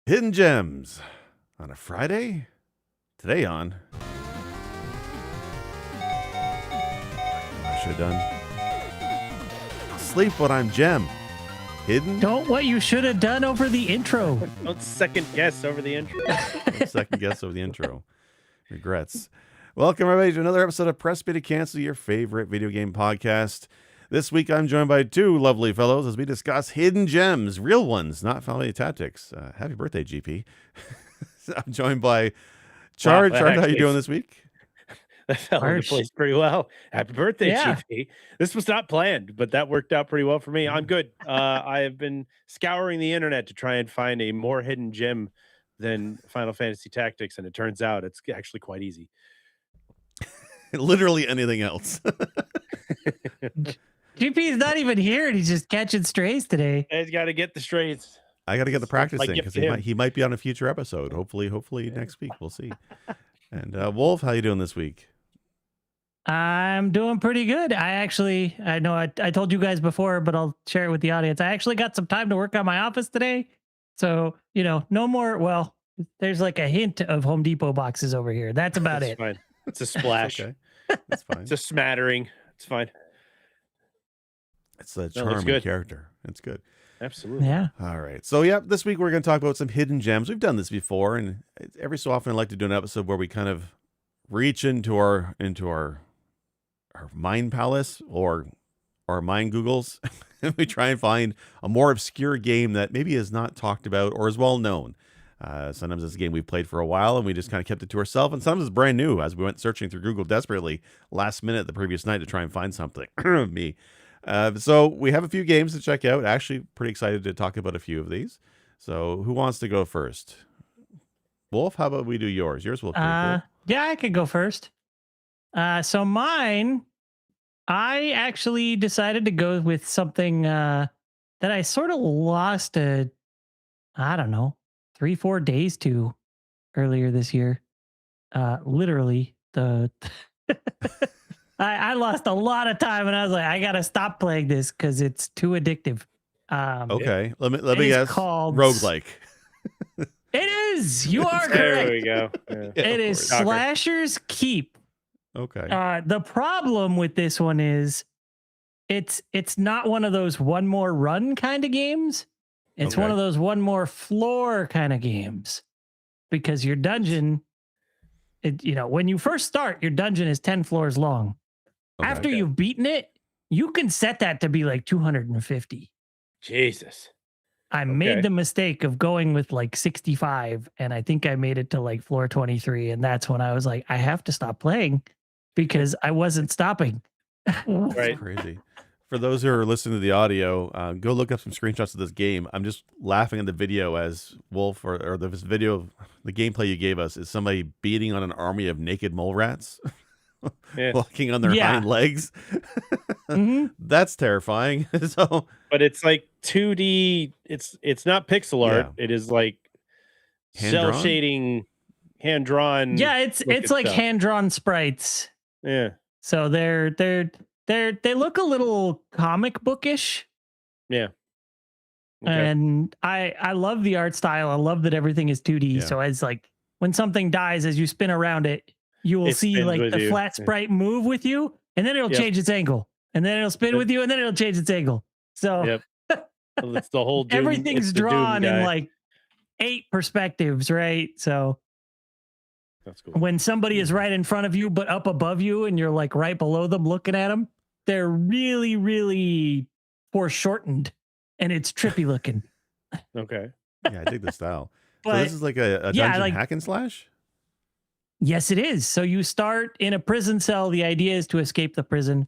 Hidden Gems on a Friday. Today on. I should have done. Sleep What I'm Gem. Hidden. Don't what you should have done over the intro. Don't second guess over the intro. Second guess over the intro. Regrets. Welcome, everybody, to another episode of Press B to Cancel, your favorite video game podcast. This week, I'm joined by two lovely fellows as we discuss hidden gems, real ones, not family tactics. Happy birthday, GP. I'm joined by Char. Wow, Char, how you doing this week? That fell into place pretty well. Happy birthday, GP. This was not planned, but that worked out pretty well for me. I'm good. I have been scouring the internet to try and find a more hidden gem than Final Fantasy Tactics, and it turns out it's actually quite easy. Literally anything else. GP's not even here, and he's just catching strays today. He's got to get the strays. I got to get the practicing Like because him. he might be on a future episode. Hopefully next week. We'll see. And Wolf, how you doing this week? I'm doing pretty good. I know I told you guys before, but I'll share it with the audience. I actually got some time to work on my office today. So, no more. Well, there's like a hint of Home Depot boxes over here. That's about That's it. fine. It's a splash. Okay. That's fine. It's a smattering. It's fine. It's a looks charming good. character. It's good. Absolutely. Yeah. All right. So, this week we're going to talk about some hidden gems. We've done this before, and every so often I like to do an episode where we kind of reach into our mind palace or our mind Googles, and we try and find a more obscure game that maybe is not talked about or is well known. Sometimes it's a game we've played for a while and we just kind of kept it to ourselves, and sometimes it's brand new as we went searching through Google desperately last minute the previous night to try and find something. Me. So we have a few games to check out. Actually, pretty excited to talk about a few of these. So who wants to go first? Wolf, how about we do yours? Yours will be pretty cool. Yeah, I could go first. So mine, I actually decided to go with something that I sort of lost I don't know, 3-4 days to earlier this year. Literally I lost a lot of time and I was like, I gotta stop playing this because it's too addictive. Okay, let me is guess. called- Roguelike. It is. You are There correct. we go. Yeah. Yeah, It of is course. Slashers Keep. Okay. The problem with this one is it's not one of those one more run kind of games. It's one Okay. of those one more floor kind of games because your dungeon, when you first start, your dungeon is 10 floors long. Okay. After you've beaten it, you can set that to be like 250. Jesus. I made the mistake of going with like 65, and I think I made it to like floor 23, and that's when I was like, I have to stop playing because I wasn't stopping. Right. That's crazy. For those who are listening to the audio, go look up some screenshots of this game. I'm just laughing at the video as Wolf or this video of the gameplay you gave us is somebody beating on an army of naked mole rats. Yeah. Walking on their Yeah. hind legs. Mhm. That's terrifying. So But it's like 2D. It's not pixel art. Yeah. It is like Hand-drawn? cell shading, hand drawn. Yeah, it's like hand drawn sprites. Yeah. So they look a little comic bookish, Yeah. and I love the art style. I love that everything is 2D. Yeah. So it's like when something dies, as you spin around it, you will It see spins like with the you. flat Yeah. sprite move with you, and then it'll Yep. change its angle, and then it'll spin Yep. with you, and then it'll change its angle. So Yep. Well, it's the whole Doom, everything's it's the Doom drawn in guy. like 8 perspectives, right? So That's cool. when somebody is right in front of you but up above you and you're like right below them looking at them, they're really, really foreshortened, and it's trippy looking. Okay. yeah, I dig the style. So But this is like a yeah, dungeon like- hack and slash? yes, it is. So you start in a prison cell. The idea is to escape the prison.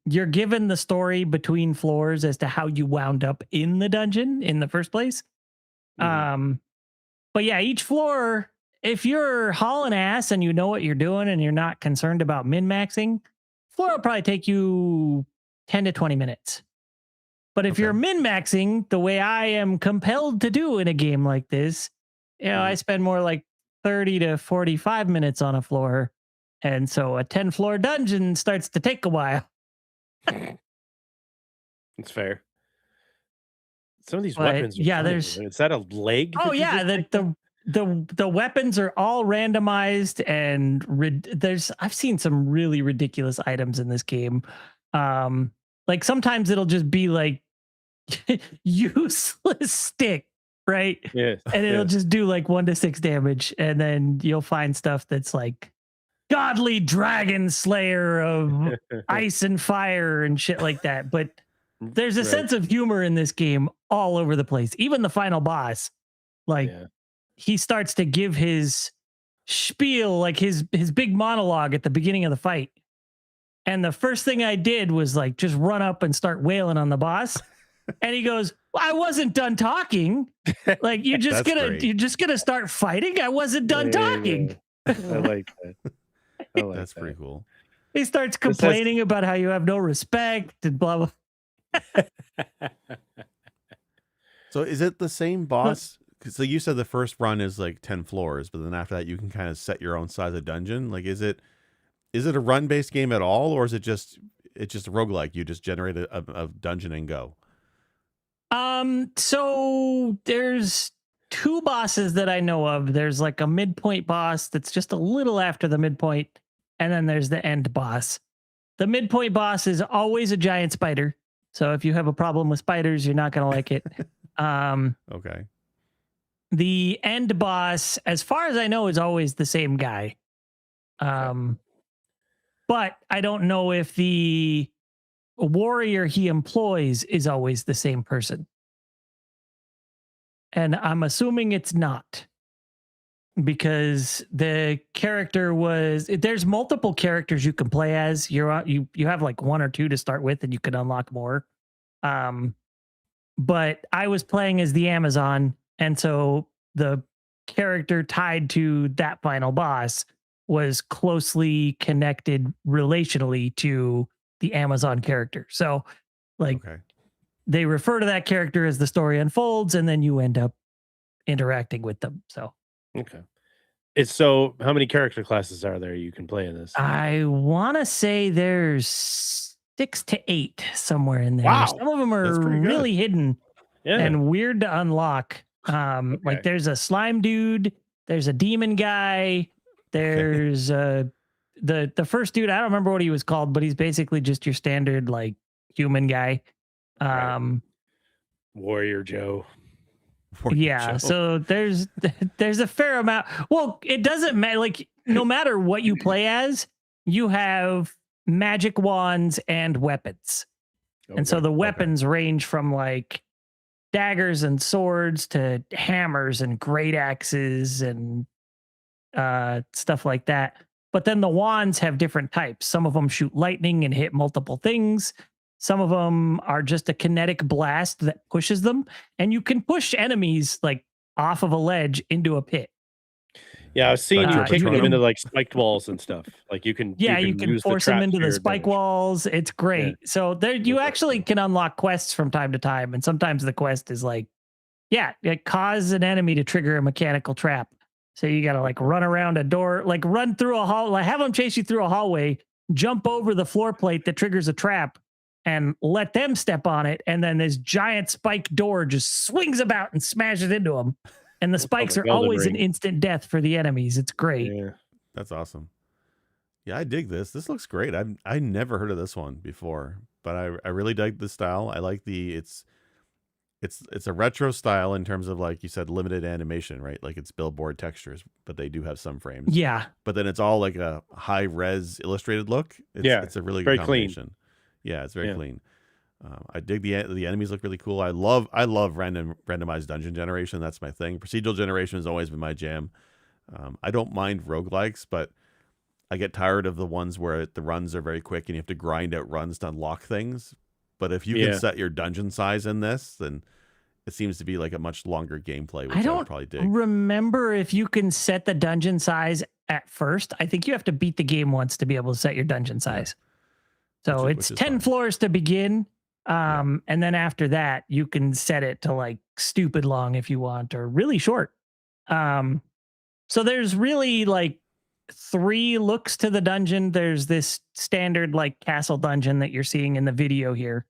You're given the story between floors as to how you wound up in the dungeon in the first place. Mhm. But yeah, each floor, if you're hauling ass and you know what you're doing and you're not concerned about min-maxing, floor will probably take you 10 to 20 minutes. But if Okay. you're min-maxing the way I am compelled to do in a game like this, I spend more like 30 to 45 minutes on a floor. And so a 10 floor dungeon starts to take a while. It's fair. Some of these But weapons are yeah, funny. there's Is that a leg oh that you yeah, just picked up? the weapons are all randomized and there's I've seen some really ridiculous items in this game. Um, like sometimes it'll just be like useless stick, right? Yes, And it'll yes. just do like 1 to 6 damage, and then you'll find stuff that's like godly dragon slayer of ice and fire and shit like that. But there's a Right, sense of humor in this game all over the place. Even the final boss, like yeah. he starts to give his spiel, like his big monologue at the beginning of the fight. And the first thing I did was like just run up and start wailing on the boss. And he goes, well, I wasn't done talking. Like That's great. you're just gonna start fighting. I wasn't done There you talking. go. I like that. I like That's pretty that. cool. He starts This has complaining about how you have no respect and blah blah. So is it the same boss? So you said the first run is like 10 floors, but then after that you can kind of set your own size of dungeon. Like is it a run based game at all, or is it's just a roguelike? You just generate a dungeon and go. So there's two bosses that I know of. There's like a midpoint boss that's just a little after the midpoint, and then there's the end boss. The midpoint boss is always a giant spider. So if you have a problem with spiders, you're not gonna like it. Okay. The end boss, as far as I know, is always the same guy. But I don't know if the warrior he employs is always the same person. And I'm assuming it's not, because the character there's multiple characters you can play as. You have like 1 or 2 to start with, and you can unlock more. But I was playing as the Amazon, and so the character tied to that final boss was closely connected relationally to the Amazon character. So like Okay. they refer to that character as the story unfolds, and then you end up interacting with them. So Okay. It's so how many character classes are there you can play in this? I want to say there's 6 to 8 somewhere in there. Wow. Some of them That's are pretty good. really hidden Yeah. and weird to unlock. Like Okay. there's a slime dude, there's a demon guy, there's the first dude, I don't remember what he was called, but he's basically just your standard like human guy. Right. Warrior Joe. Yeah, Joe. so there's a fair amount. Well, it doesn't matter. Like no matter what you play as, you have magic wands and weapons. And so Okay. the weapons range from like daggers and swords to hammers and great axes and stuff like that. But then the wands have different types. Some of them shoot lightning and hit multiple things. Some of them are just a kinetic blast that pushes them, and you can push enemies like off of a ledge into a pit. Yeah, I was seeing you Like kicking them Metronome? into like spiked walls and stuff. Like you can Yeah, you can use force them traps into to the your spike advantage. walls. It's great. So there, you Okay. actually can unlock quests from time to time, and sometimes the quest is like, yeah, it cause an enemy to trigger a mechanical trap. So you got to like run around a door, like run through a hall, like have them chase you through a hallway, jump over the floor plate that triggers a trap, and let them step on it, and then this giant spike door just swings about and smashes into them. And the spikes are Elden always an Ring. instant death for the enemies. It's great. Yeah. That's awesome. Yeah, I dig this. This looks great. I never heard of this one before, but I really like the style. I like it's a retro style in terms of, like you said, limited animation, right? Like it's billboard textures, but they do have some frames. Yeah. But then it's all like a high res illustrated look. Yeah, It's a really very good clean. combination. Yeah, it's very Yeah. clean. I dig the enemies look really cool. I love randomized dungeon generation. That's my thing. Procedural generation has always been my jam. I don't mind roguelikes, but I get tired of the ones where the runs are very quick and you have to grind out runs to unlock things. But if you can Yeah. set your dungeon size in this, then it seems to be like a much longer gameplay, which I I don't would probably dig. remember if you can set the dungeon size at first. I think you have to beat the game once to be able to set your dungeon size. So Which it's is 10 fine. floors to begin. And then after that, you can set it to like stupid long if you want, or really short. So there's really like 3 looks to the dungeon. There's this standard like castle dungeon that you're seeing in the video here.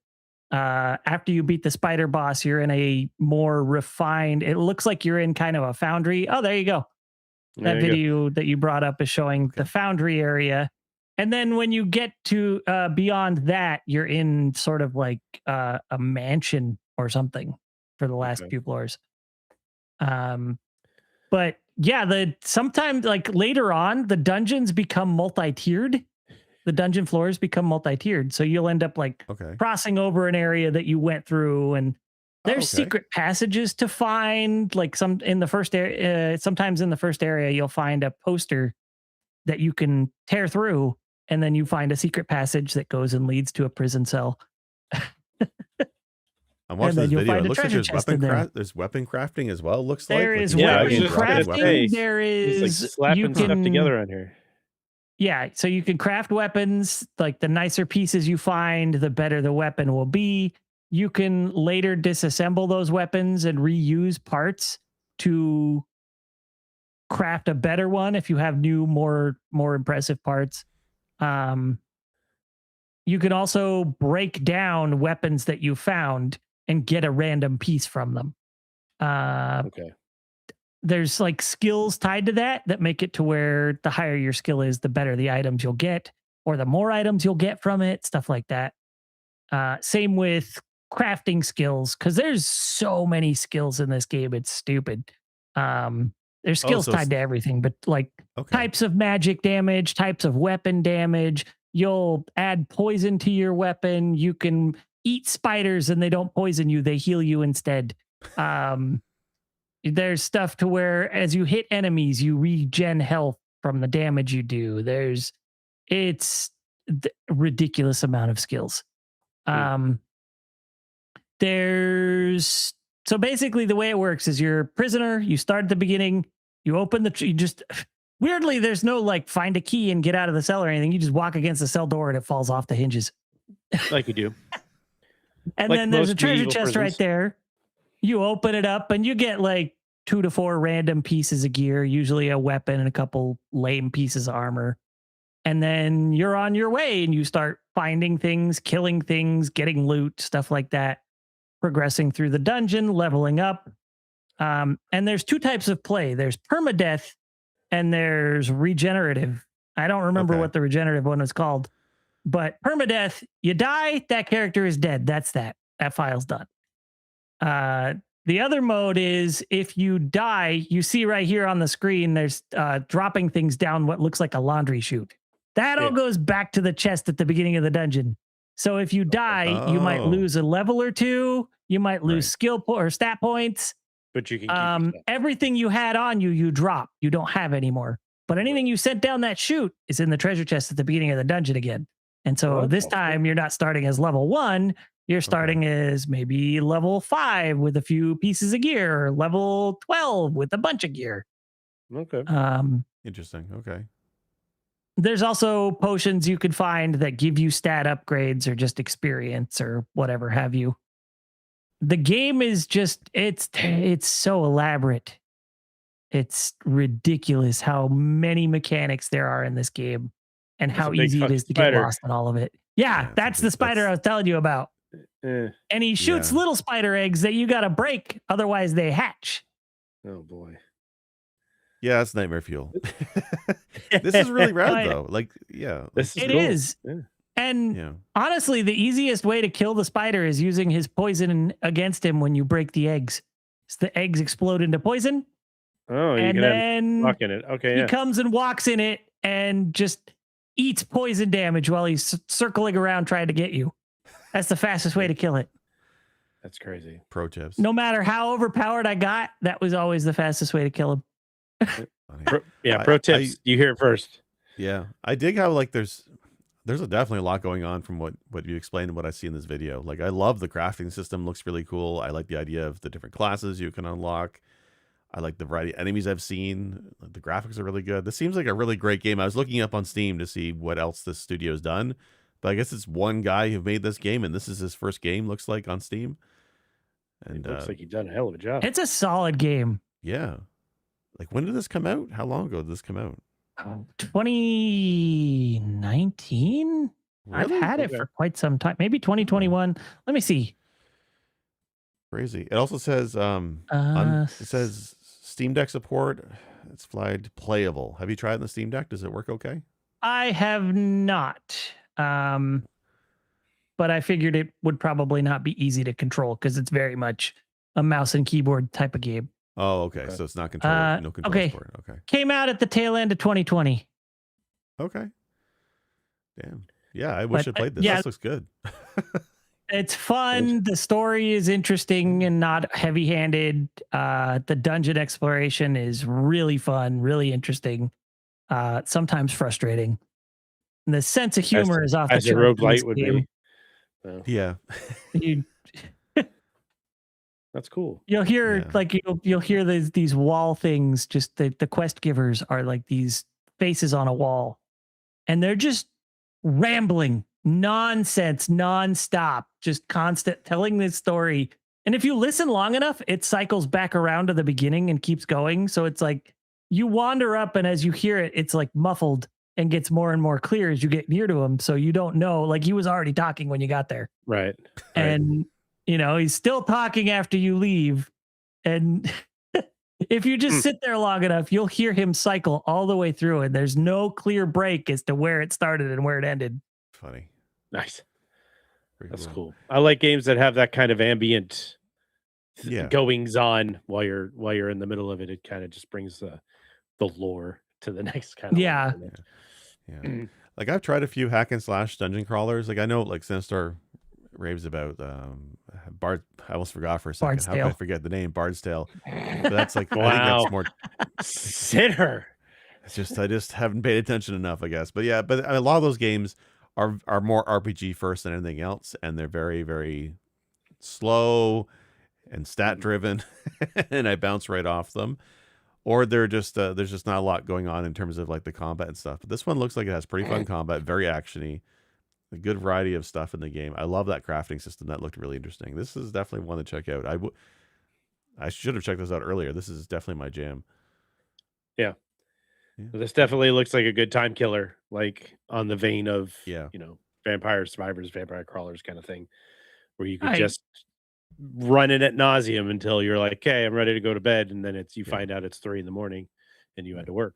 After you beat the spider boss, you're in a more refined. It looks like you're in kind of a foundry. Oh, there you go. That video that you brought up is showing the foundry area. And then when you get to beyond that, you're in sort of like a mansion or something for the last few floors. But yeah, sometimes like later on, the dungeons become multi-tiered. The dungeon floors become multi-tiered. So you'll end up like crossing over an area that you went through, and there's secret passages to find. Like sometimes in the first area, you'll find a poster that you can tear through, and then you find a secret passage that goes and leads to a prison cell. I'm watching this video. It looks like there's weapon crafting as well. It looks there like is weapon crafting. There is like slapping stuff together on here. Yeah, so you can craft weapons. Like the nicer pieces you find, the better the weapon will be. You can later disassemble those weapons and reuse parts to craft a better one if you have new, more impressive parts. You can also break down weapons that you found and get a random piece from them. There's like skills tied to that make it to where the higher your skill is, the better the items you'll get, or the more items you'll get from it, stuff like that. Same with crafting skills, because there's so many skills in this game. It's stupid. There's skills tied to everything, but like types of magic damage, types of weapon damage. You'll add poison to your weapon. You can eat spiders and they don't poison you. They heal you instead. There's stuff to where as you hit enemies, you regen health from the damage you do. It's ridiculous amount of skills. So basically the way it works is you're a prisoner. You start at the beginning. You open weirdly, there's no like find a key and get out of the cell or anything. You just walk against the cell door and it falls off the hinges. Like you do. And then there's a treasure chest right there. You open it up and you get like 2 to 4 random pieces of gear, usually a weapon and a couple lame pieces of armor. And then you're on your way and you start finding things, killing things, getting loot, stuff like that, progressing through the dungeon, leveling up. And there's 2 types of play. There's permadeath and there's regenerative. I don't remember what the regenerative one was called, but permadeath, you die, that character is dead. That's that. That file's done. The other mode is if you die, you see right here on the screen, there's dropping things down what looks like a laundry chute. That all goes back to the chest at the beginning of the dungeon. So if you die, you might lose a level or 2. You might lose skill or stat points. But you can keep everything you had on you drop. You don't have anymore. But anything you sent down that chute is in the treasure chest at the beginning of the dungeon again. And so this time you're not starting as level 1. You're starting as maybe level 5 with a few pieces of gear, or level 12 with a bunch of gear. Okay. Interesting. Okay. There's also potions you could find that give you stat upgrades or just experience or whatever have you. The game is just, it's so elaborate. It's ridiculous how many mechanics there are in this game and how easy it is to get lost in all of it. Yeah, that's the spider I was telling you about. And he shoots little spider eggs that you got to break, otherwise they hatch. Oh boy. Yeah, that's nightmare fuel. This is really rad though. Like, this is it cool. Is. Yeah. And honestly, the easiest way to kill the spider is using his poison against him when you break the eggs. So the eggs explode into poison. Oh, you can then walk in it. Okay, he comes and walks in it and just eats poison damage while he's circling around trying to get you. That's the fastest way to kill it. That's crazy. Pro tips. No matter how overpowered I got, that was always the fastest way to kill him. Pro tips. You hear it first. Yeah, I dig how like there's definitely a lot going on from what you explained and what I see in this video. Like I love the crafting system, looks really cool. I like the idea of the different classes you can unlock. I like the variety of enemies I've seen. The graphics are really good. This seems like a really great game. I was looking up on Steam to see what else this studio's done, but I guess it's one guy who made this game, and this is his first game, looks like, on Steam. And it looks like he's done a hell of a job. It's a solid game. Yeah. Like, when did this come out? How long ago did this come out? 2019? I've Really? had it for quite some time. Maybe 2021. Let me see. Crazy. It also says it says Steam Deck support. It's flagged playable. Have you tried it in the Steam Deck? Does it work okay? I have not. But I figured it would probably not be easy to control because it's very much a mouse and keyboard type of game. Oh, okay. So it's not controller, no control okay. support. Okay. Came out at the tail end of 2020. Okay. Damn. Yeah, I wish I played this. Yeah, This looks good. it's fun. The story is interesting and not heavy-handed. The dungeon exploration is really fun, really interesting. Sometimes frustrating. And the sense of humor is off the charts. As a roguelite would be. Yeah. That's cool. You'll hear you'll hear these wall things. Just the quest givers are like these faces on a wall, and they're just rambling nonsense nonstop, just constant telling this story. And if you listen long enough, it cycles back around to the beginning and keeps going. So it's like you wander up, and as you hear it, it's like muffled and gets more and more clear as you get near to him. So you don't know, like he was already talking when you got there. Right. And he's still talking after you leave. And if you just sit there long enough, you'll hear him cycle all the way through, and there's no clear break as to where it started and where it ended. Funny. Nice. That's cool. I like games that have that kind of ambient goings on while you're in the middle of it. It kind of just brings the lore to the next kind of level. Yeah. Like I've tried a few hack and slash dungeon crawlers. Like I know like Sinistar raves about Bard. I almost forgot for a second. Bard's How Tale. could I forget the name? Bard's Tale. But that's like wow. I think that's more Sinner. It's just I just haven't paid attention enough, I guess. But yeah, but a lot of those games are more RPG first than anything else, and they're very, very slow and stat driven, and I bounce right off them. Or they're just there's just not a lot going on in terms of like the combat and stuff. But this one looks like it has pretty fun combat, very actiony, a good variety of stuff in the game. I love that crafting system. That looked really interesting. This is definitely one to check out. I should have checked this out earlier. This is definitely my jam. Yeah. This definitely looks like a good time killer, like on the vein of Vampire Survivors, Vampire Crawlers kind of thing, where you could just run it at nauseum until you're like, okay, I'm ready to go to bed, and then you find out it's 3 a.m. and you had to work.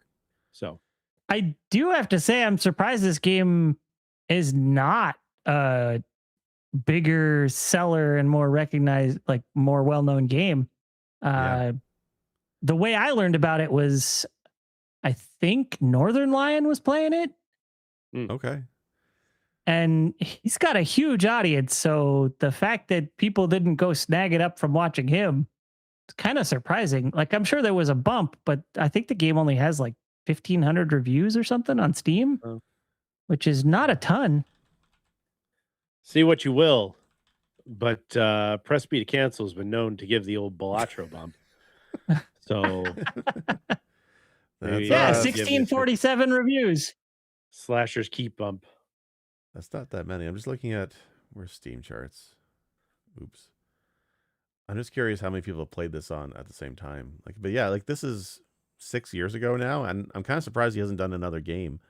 So I do have to say I'm surprised this game is not a bigger seller and more recognized, like more well-known game. The way I learned about it was I think Northern Lion was playing it. Okay. And he's got a huge audience. So the fact that people didn't go snag it up from watching him, it's kind of surprising. Like I'm sure there was a bump, but I think the game only has like 1,500 reviews or something on Steam, which is not a ton. See what you will, but Press B to Cancel has been known to give the old Balatro bump. So... 1647 reviews. Slashers Keep bump. That's not that many. I'm just looking at where's Steam charts. Oops. I'm just curious how many people have played this on at the same time. Like, but yeah, like this is 6 years ago now, and I'm kind of surprised he hasn't done another game.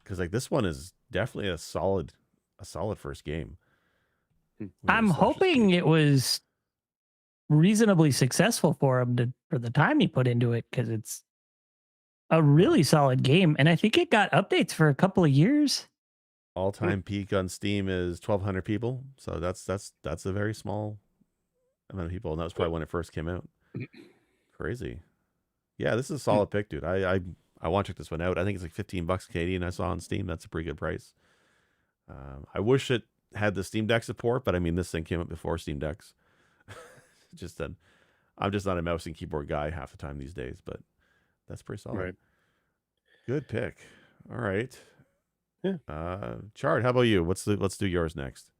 Because like this one is definitely a solid first game. I'm hoping it was reasonably successful for him for the time he put into it, because it's a really solid game, and I think it got updates for a couple of years. All-time peak on Steam is 1,200 people, so that's a very small amount of people, and that was probably when it first came out. Crazy. Yeah, this is a solid pick, dude. I want to check this one out. I think it's like $15 Canadian. I saw on Steam. That's a pretty good price. I wish it had the Steam Deck support, but I mean, this thing came out before Steam Decks. Just then, I'm just not a mouse and keyboard guy half the time these days, but that's pretty solid. Right. Good pick. All right. Yeah. Chard, how about you? Let's do yours next.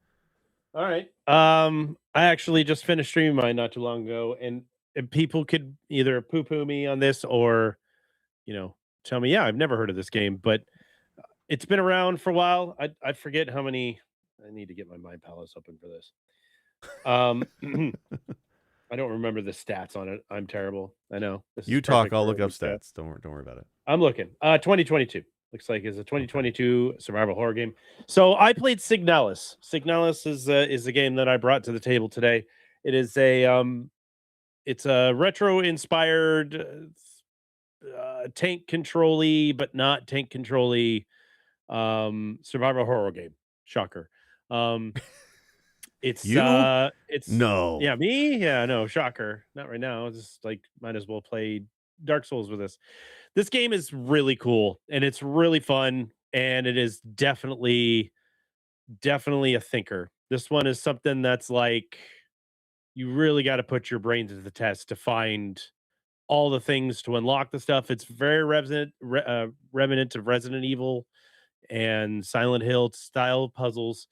All right. I actually just finished streaming mine not too long ago, and people could either poo-poo me on this or, tell me, yeah, I've never heard of this game, but it's been around for a while. I forget how many. I need to get my Mind Palace open for this. I don't remember the stats on it. I'm terrible. I know. You talk. I'll look up stats. Don't worry about it. I'm looking. 2022. Looks like it's a Okay. 2022 survival horror game. So I played Signalis. Signalis is a game that I brought to the table today. It is it's a retro inspired tank control-y, but not tank control-y survival horror game. Shocker. Um You? it's No. yeah, me? Yeah, no, shocker. Not right now. Just like might as well play Dark Souls with this. This game is really cool and it's really fun and it is definitely a thinker. This one is something that's like you really got to put your brain to the test to find all the things to unlock the stuff. It's very remnant of Resident Evil and Silent Hill style puzzles.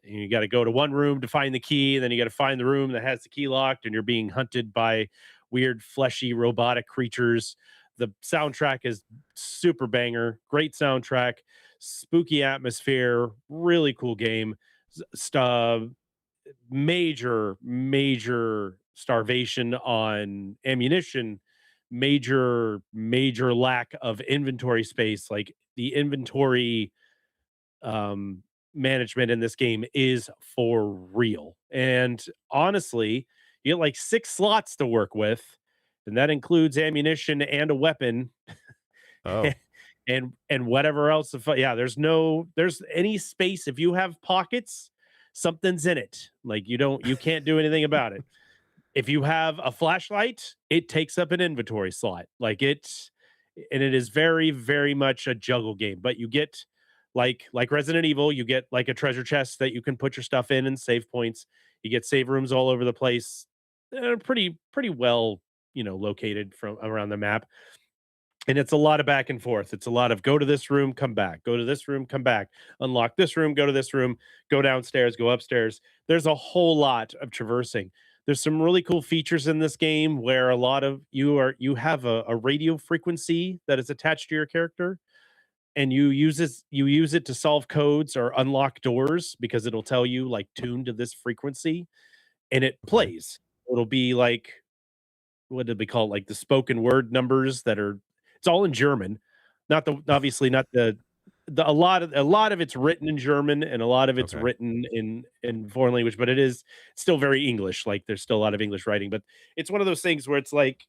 You got to go to one room to find the key, and then you got to find the room that has the key locked, and you're being hunted by weird, fleshy, robotic creatures. The soundtrack is super banger, great soundtrack, spooky atmosphere, really cool game. Major starvation on ammunition, major lack of inventory space. Like the inventory um management in this game is for real. And honestly, you get like 6 slots to work with, and that includes ammunition and a weapon Oh, and whatever else. Yeah, there's any space. If you have pockets, something's in it. Like you can't do anything about it. If you have a flashlight, it takes up an inventory slot. And it is very much a juggle game. But you get like Resident Evil, you get like a treasure chest that you can put your stuff in and save points. You get save rooms all over the place. They're pretty well, located from around the map. And it's a lot of back and forth. It's a lot of go to this room, come back, go to this room, come back, unlock this room, go to this room, go downstairs, go upstairs. There's a whole lot of traversing. There's some really cool features in this game where a lot of you have a radio frequency that is attached to your character, and you use it to solve codes or unlock doors because it'll tell you like tune to this frequency and it okay. plays. It'll be like what did we call it? Like the spoken word numbers that are it's all in German. Not the obviously not the a lot of it's written in German and a lot of it's Okay. written in foreign language, but it is still very English. Like there's still a lot of English writing, but it's one of those things where it's like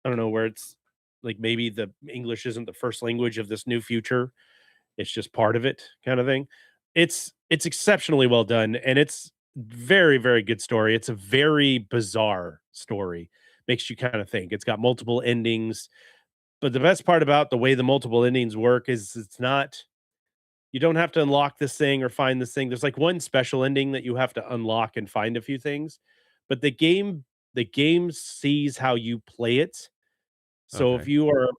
I don't know, where it's like maybe the English isn't the first language of this new future. It's just part of it kind of thing. It's exceptionally well done and it's very good story. It's a very bizarre story. Makes you kind of think. It's got multiple endings, but the best part about the way the multiple endings work is it's not you don't have to unlock this thing or find this thing. There's like one special ending that you have to unlock and find a few things, but the game sees how you play it. So if Okay. you are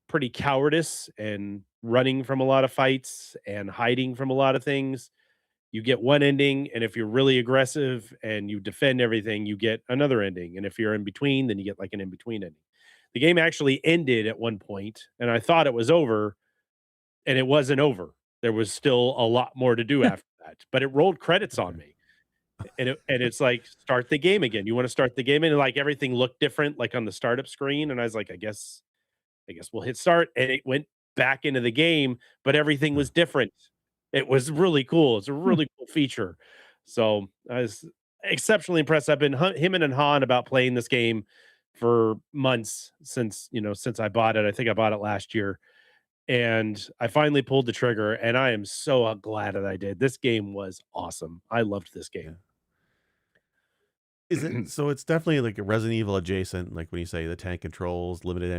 pretty cowardice and running from a lot of fights and hiding from a lot of things, you get one ending. And if you're really aggressive and you defend everything, you get another ending. And if you're in between, then you get like an in between ending. The game actually ended at one point, and I thought it was over, and it wasn't over. There was still a lot more to do after that, but it rolled credits on Okay. me. And it's like start the game again. You want to start the game and like everything looked different like on the startup screen and I was like I guess we'll hit start and it went back into the game, but everything Huh. was different. It was really cool. It's a Hmm. really cool feature. So I was exceptionally impressed. I've been him and Han about playing this game for months since I bought it. I think I bought it last year and I finally pulled the trigger and I am so glad that I did. This game was awesome. I loved this Yeah. game. Is it so it's definitely like a Resident Evil adjacent, like when you say the tank controls, limited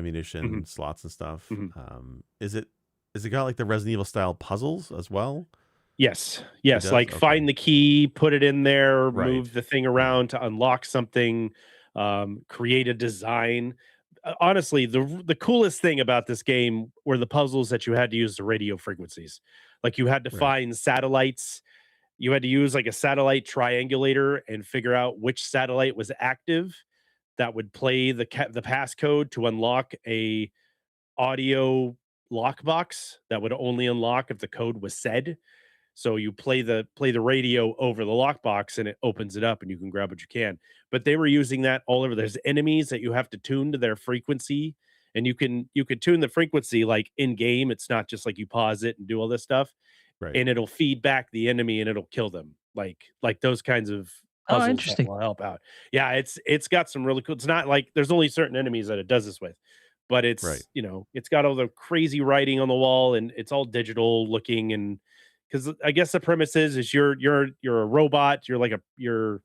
Mhm, ammunition, slots and stuff. mhm. Is it got like the Resident Evil style puzzles as well? Yes, It yes, does? like Okay. find the key, put it in there, Right. move the thing Yeah. around to unlock something, create a design. Honestly, the coolest thing about this game were the puzzles that you had to use the radio frequencies. Like you had to Right. find satellites. You had to use like a satellite triangulator and figure out which satellite was active that would play the passcode to unlock a audio lockbox that would only unlock if the code was said. So you play the radio over the lockbox and it opens it up and you can grab what you can. But they were using that all over. There's enemies that you have to tune to their frequency and you can tune the frequency like in game. It's not just like you pause it and do all this stuff, Right. and it'll feed back the enemy and it'll kill them. Like those kinds of Oh, puzzles that interesting. will help out. Yeah, it's got some really cool. It's not like there's only certain enemies that it does this with, but Right. it's it's got all the crazy writing on the wall and it's all digital looking. And because I guess the premise is you're a robot. You're like you're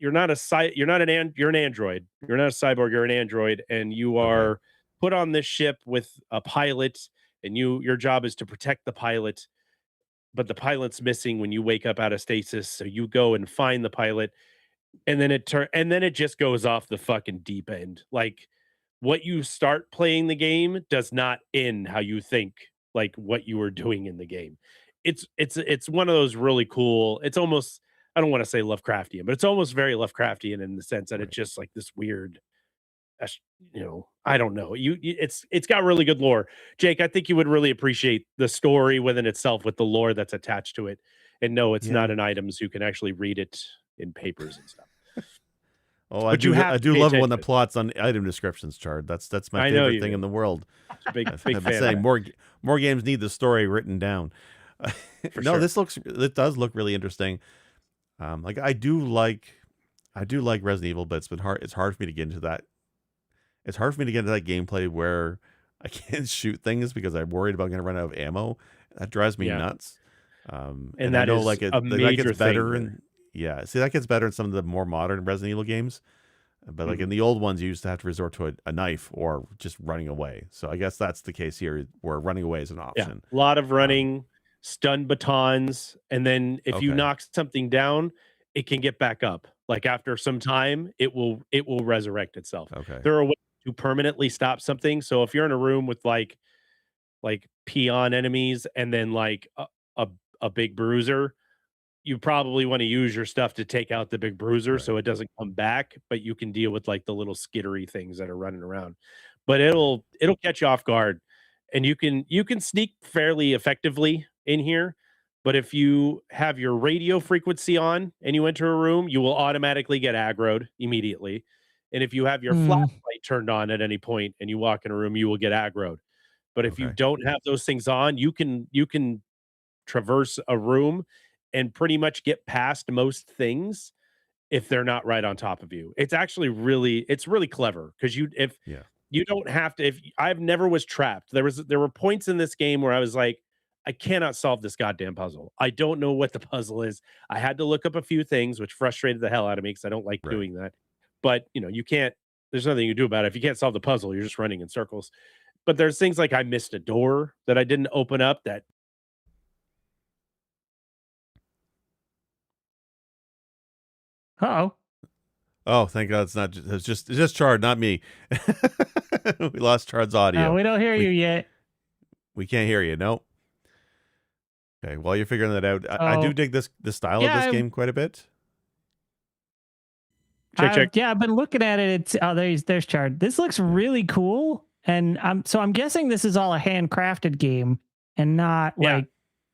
not a you're not you're an android. You're not a cyborg, you're an android, and you Okay. are put on this ship with a pilot, and your job is to protect the pilot, but the pilot's missing when you wake up out of stasis. So you go and find the pilot, and then it just goes off the fucking deep end. Like what you start playing the game does not end how you think like what you were doing in the game. It's one of those really cool. It's almost, I don't want to say Lovecraftian, but it's almost very Lovecraftian in the sense that it's Right. just like this weird I don't know. It's got really good lore. Jake, I think you would really appreciate the story within itself with the lore that's attached to it. And no, it's not Yeah. an item, so you can actually read it in papers and stuff. Oh, But you have I to do pay love it when the attention. plots on item descriptions chart. That's my I know favorite you thing in do. the world. It's a big I've big been fan of saying that, more games need the story written down. for No, sure. it does look really interesting. Like I do like Resident Evil, but it's hard for me to get into that. It's hard for me to get into that gameplay where I can't shoot things because I'm worried about going to run out of ammo. That drives me Yeah. nuts. And And I that know is a that gets major thing better here. and yeah, see that gets better in some of the more modern Resident Evil games. But like in Mhm. the old ones, you used to have to resort to a knife or just running away. So I guess that's the case here, where running away is an Yeah. option. A lot of Um, running, stun batons, and then if you okay, knock something down, it can get back up. Like after some time, it will resurrect itself. okay, There are ways to permanently stop something. So if you're in a room with like peon enemies and then like a, a big bruiser, you probably want to use your stuff to take out the big bruiser right, so it doesn't come back, but you can deal with like the little skittery things that are running around. But right, it'll catch you off guard, and you can sneak fairly effectively in here. But if you have your radio frequency on and you enter a room, you will automatically get aggroed immediately. And if you have your Hmm. flashlight turned on at any point and you walk in a room, you will get aggroed. But if you okay, don't have those things on, you can traverse a room and pretty much get past most things if they're not right on top of you. It's really clever because if yeah, you don't have to if I've never was trapped. There were points in this game where I was like, I cannot solve this goddamn puzzle. I don't know what the puzzle is. I had to look up a few things, which frustrated the hell out of me because I don't like right. doing that. But you can't there's nothing you can do about it. If you can't solve the puzzle, you're just running in circles. But there's things like I missed a door that I didn't open up that Oh, Oh, thank God it's not. It's just Chard, not me. We lost Chard's audio. we don't hear you We yet. we can't hear you. Nope. Okay, while you're figuring that out, I do Oh, dig the style of yeah, this game quite a bit. check. I've been looking at it. It's there's chart. This looks Yeah, really cool, and I'm guessing this is all a handcrafted game and not Yeah. like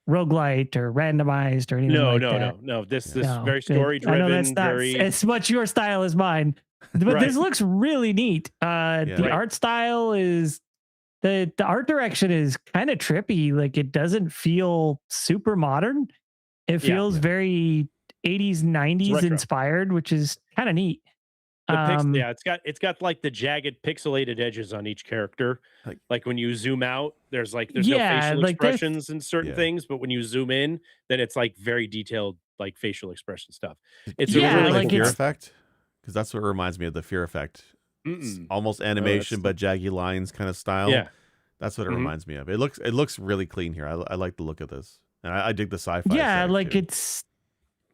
roguelite or randomized or anything No, like no, that. no, no. This yeah, this No, very good. story I know that's driven, not very as much your style as mine, but right, this looks really neat. yeah, The right. art style is the art direction is kind of trippy. Like it doesn't feel super modern. It Yeah, feels yeah. very 80s, it's 90s retro. inspired, which is kind of neat. Um, Yeah, it's got like the jagged pixelated edges on each character. Like, Like when you zoom out, there's no yeah, facial like there's expressions in certain yeah. things, but when you zoom in, then it's like very detailed, like facial expression stuff. It's Did a you ever yeah, really play cool like Fear it's concept. Effect? Because that's what reminds me of the Fear Effect. It's Mm-mm. almost No, that's animation but jaggy lines kind of style. yeah. That's what it Mhm. reminds me of. It looks really clean here. I like the look of this, and I dig the sci-fi yeah, aesthetic like too.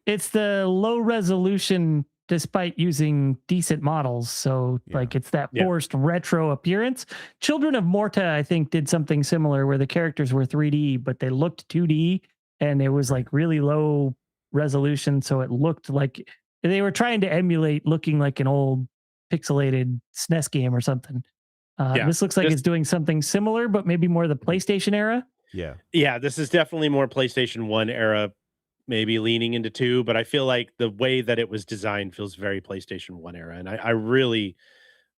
it's the low resolution despite using decent models. So Yeah, like it's that Yeah. forced retro appearance. Children of Morta, I think, did something similar where the characters were 3D, but they looked 2D and it was right. like really low resolution. So it looked like they were trying to emulate looking like an old pixelated SNES game or something. Yeah. This looks like This it's doing something similar, but maybe more the Mhm. PlayStation era. Yeah, Yeah, this is definitely more PlayStation 1 era, maybe leaning into 2, but I feel like the way that it was designed feels very PlayStation 1 era, and I really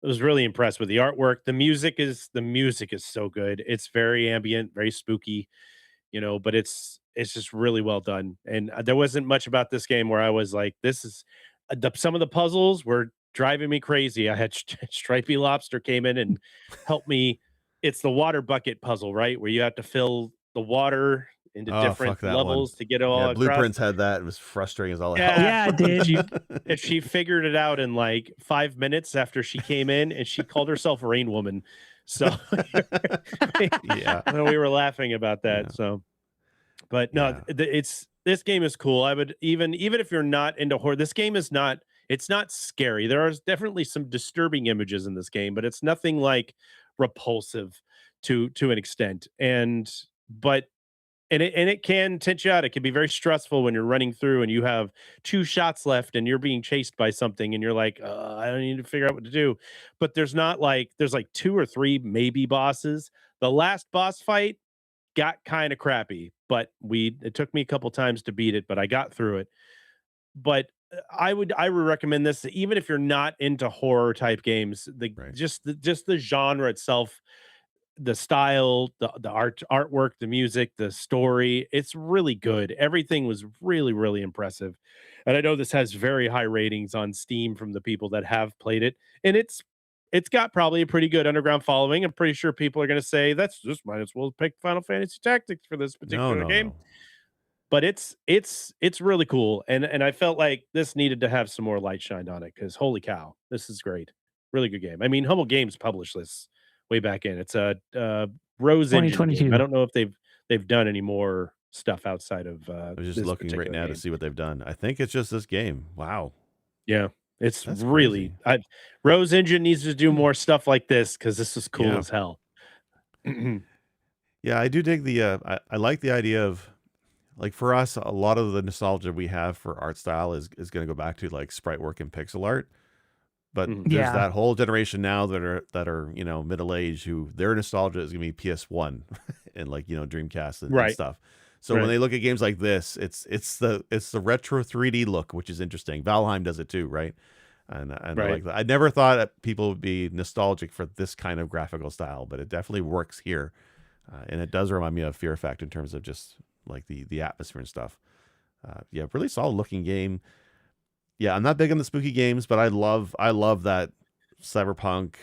was really impressed with the artwork. The music is so good. It's very ambient, very spooky, but it's just really well done. And there wasn't much about this game where I was like, this is some of the puzzles were driving me crazy. I had Stripey Lobster came in and helped me. It's the water bucket puzzle, right? Where you have to fill the water into Oh, different fuck that one. levels to get it Yeah, all across. Blueprints had that. It was frustrating as all hell. Yeah. Yeah, it And did. she figured it out in like 5 minutes after she came in, and she called herself Rain Woman. So Yeah. we were laughing about Yeah. that. So, but no, Yeah. this game is cool. I would even if you're not into horror, this game is not. It's not scary. There are definitely some disturbing images in this game, but it's nothing like repulsive to an extent. But it can tense you out. It can be very stressful when you're running through and you have 2 shots left and you're being chased by something and you're like, I don't need to figure out what to do. But there's like 2 or 3 maybe bosses. The last boss fight got kind of crappy, but it took me a couple times to beat it, but I got through it. But I would recommend this even if you're not into horror type games. Right. Just the genre itself, the style, the artwork, the music, the story, it's really good. Everything was really, really impressive. And I know this has very high ratings on Steam from the people that have played it. And it's got probably a pretty good underground following. I'm pretty sure people are going to say that's just might as well pick Final Fantasy Tactics for this No, particular no, game. no. But it's really cool. And I felt like this needed to have some more light shined on it because holy cow, this is great. Really good game. I mean, Humble Games published this way back in. It's a Rose Engine game. I 2022. don't know if they've done any more stuff outside of I was just this looking right particular now to game. see what they've done. I think it's just this game. Wow. Yeah, it's That's really crazy. Rose Engine needs to do more stuff like this because this is cool Yeah. as hell. Yeah, I do dig I like the idea of, like, for us, a lot of the nostalgia we have for art style is going to go back to like sprite work and pixel art. But Mhm. there's Yeah. that whole generation now that are middle aged, who their nostalgia is gonna be PS1 and like Dreamcast and Right, stuff. So when right. they look at games like this, it's the retro 3D look, which is interesting. Valheim does it too, right? And I Right. like that. I never thought that people would be nostalgic for this kind of graphical style, but it definitely works here, and it does remind me of Fear Effect in terms of just like the atmosphere and stuff. Yeah, really solid looking game. Yeah, I'm not big on the spooky games, but I love that cyberpunk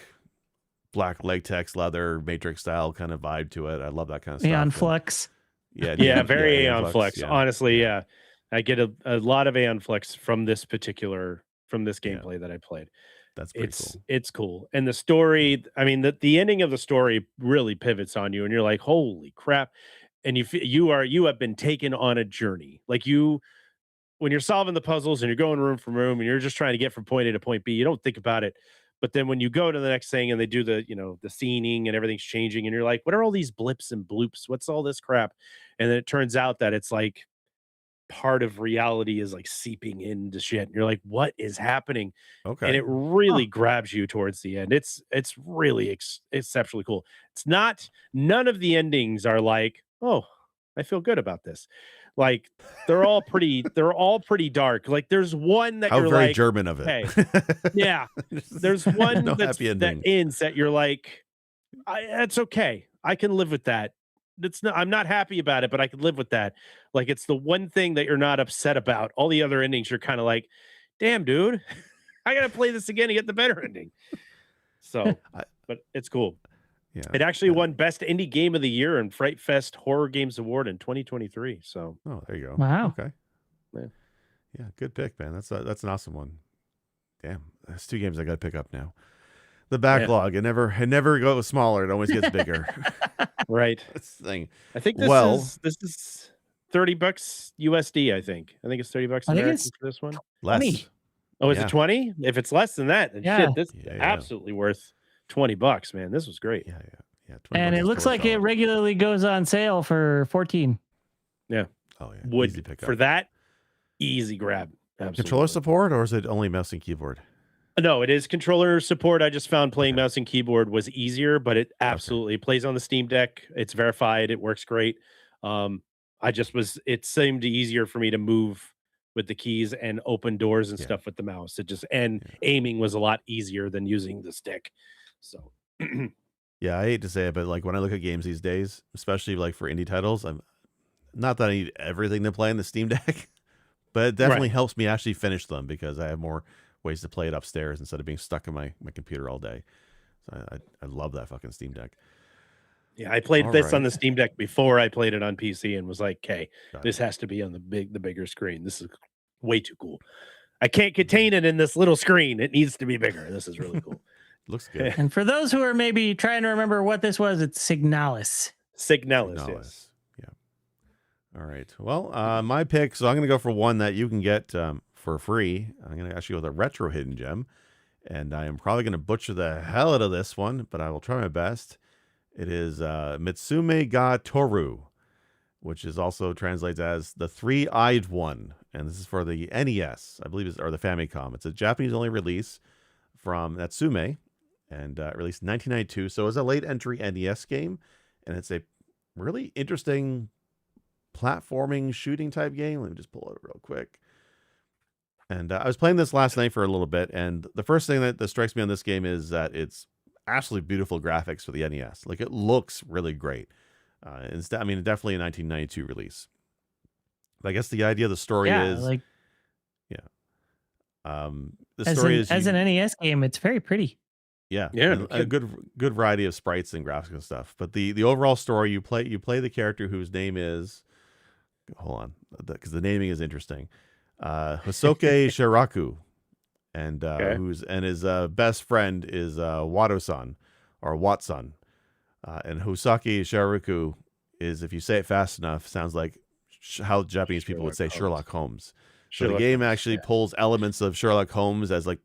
black latex leather matrix style kind of vibe to it. I love that kind of Aeon stuff. And Flux. yeah, Yeah, neon, yeah, very Aeon Aeon Flux, Flux. yeah, Honestly, yeah, yeah. I get a lot of Aeon Flux from this yeah. gameplay that I played. That's pretty cool. It's cool. And the story, I mean, the ending of the story really pivots on you and you're like, "Holy crap." And you have been taken on a journey. Like when you're solving the puzzles and you're going room from room and you're just trying to get from point A to point B, you don't think about it. But then when you go to the next thing and they do the scening and everything's changing and you're like, what are all these blips and bloops? What's all this crap? And then it turns out that it's like part of reality is like seeping into shit. And you're like, what is happening? And Okay. it really Huh. grabs you towards the end. It's really exceptionally cool. None of the endings are like, oh, I feel good about this. Like they're all pretty dark. Like there's one that How you're very like, German of it. hey, yeah. There's one No happy that ending. ends that you're like, that's okay. I can live with that. I'm not happy about it, but I can live with that. Like it's the one thing that you're not upset about. All the other endings, you're kind of like, damn, dude, I gotta play this again to get the better ending. So, I, but it's cool. yeah. It actually Yeah. won Best Indie Game of the Year in Fright Fest Horror Games Award in 2023. So, Oh, there you go. Wow. Okay. yeah. Yeah, good pick, man. That's an awesome one. Damn, that's 2 games I got to pick up now. The backlog, it never goes smaller. It always gets bigger. Right. That's the thing. I think Well, this is $30 USD. I think it's $30 I think American it's for this one. 20. less. Oh, is it Yeah. 20? If it's less than that, then Yeah. shit, this is Yeah, yeah. absolutely worth $20, man. This was great. Yeah, yeah. Yeah, 20 And bucks it is looks totally like it solid. regularly goes on sale for 14. Yeah. Oh yeah, easy Would pickup. for that easy grab. Controller Absolutely. support, or is it only mouse and keyboard? No, it is controller support. I just found playing mouse and keyboard was easier, but it absolutely plays on the Steam Deck. It's verified. It works great. It seemed easier for me to move with the keys and open doors and Yeah. stuff with the mouse. Aiming was a lot easier than using the stick. So Yeah, I hate to say it, but like when I look at games these days, especially like for indie titles, I'm not that I need everything to play in the Steam Deck, but it definitely right. helps me actually finish them because I have more ways to play it upstairs instead of being stuck in my computer all day. So I love that fucking Steam Deck. Yeah, I played All this on right. the Steam Deck before I played it on PC and was like, "Okay, Got it. this has to be on the bigger screen. This is way too cool. I can't contain it in this little screen. It needs to be bigger. This is really cool." Looks good. And for those who are maybe trying to remember what this was, it's Signalis. Signalis, yes. Signalis. Yeah. All right. Well, my pick. So I'm going to go for one that you can get for free. I'm going to actually go with a retro hidden gem, and I am probably going to butcher the hell out of this one, but I will try my best. It is Mitsume ga Toru, which is also translates as the Three-Eyed One, and this is for the NES, I believe, or the Famicom. It's a Japanese-only release from Natsume, and released in 1992. So it's a late entry NES game, and it's a really interesting platforming shooting type game. Let me just pull it real quick. And I was playing this last night for a little bit, and the first thing that strikes me on this game is that it's absolutely beautiful graphics for the NES. Like, it looks really great. I mean, definitely a 1992 release. But I guess the idea of the story Yeah, is, like yeah, the story is as an NES game, it's very pretty. yeah, Yeah, and no a kidding. good variety of sprites and graphics and stuff. But the overall story, you play the character whose name is, hold on, because the naming is interesting, Hosoke Shiraku, and Okay. his best friend is Wado-san or Watson, and Hosaki Shiraku is, if you say it fast enough, sounds like how Japanese people would Sherlock say Holmes. Sherlock Holmes. So the Sherlock game Holmes, actually yeah. pulls elements of Sherlock Holmes as like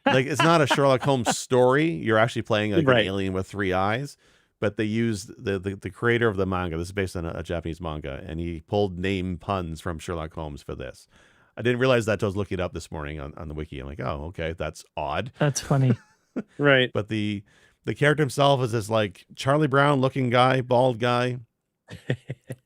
it's not a Sherlock Holmes story. You're actually playing like an Right. alien with three eyes, but they used the creator of the manga. This is based on a Japanese manga, and he pulled name puns from Sherlock Holmes for this. I didn't realize that till I was looking it up this morning on the wiki. I'm like, oh, okay, that's odd. That's funny. Right. But the character himself is this like Charlie Brown looking guy, bald guy,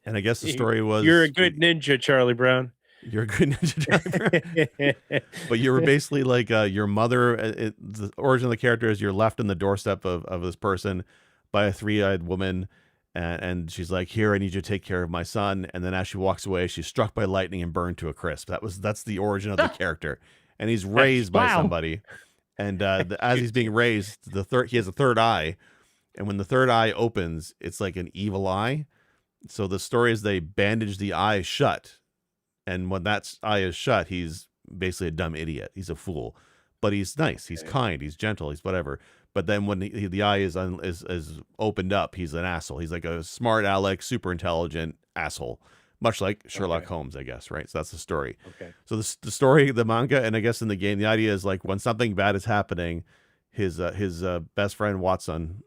and I guess the story You're a was good ninja, Charlie Brown. you're a good ninja driver. But you were basically like your mother. The origin of the character is you're left in the doorstep of this person by a three-eyed woman, and she's like, "Here, I need you to take care of my son." And then as she walks away, she's struck by lightning and burned to a crisp. That's the origin of the character, and he's raised by Wow. somebody. And as he's being raised, he has a third eye, and when the third eye opens, it's like an evil eye. So the story is they bandage the eye shut, and when that eye is shut, he's basically a dumb idiot. He's a fool, but he's nice. He's Okay. kind. He's gentle. He's whatever. But then when the eye is opened up, he's an asshole. He's like a smart aleck, super intelligent asshole, much like Sherlock Okay. Holmes, I guess. Right. So that's the story. Okay. So the story, the manga, and I guess in the game, the idea is like when something bad is happening, his best friend Watson,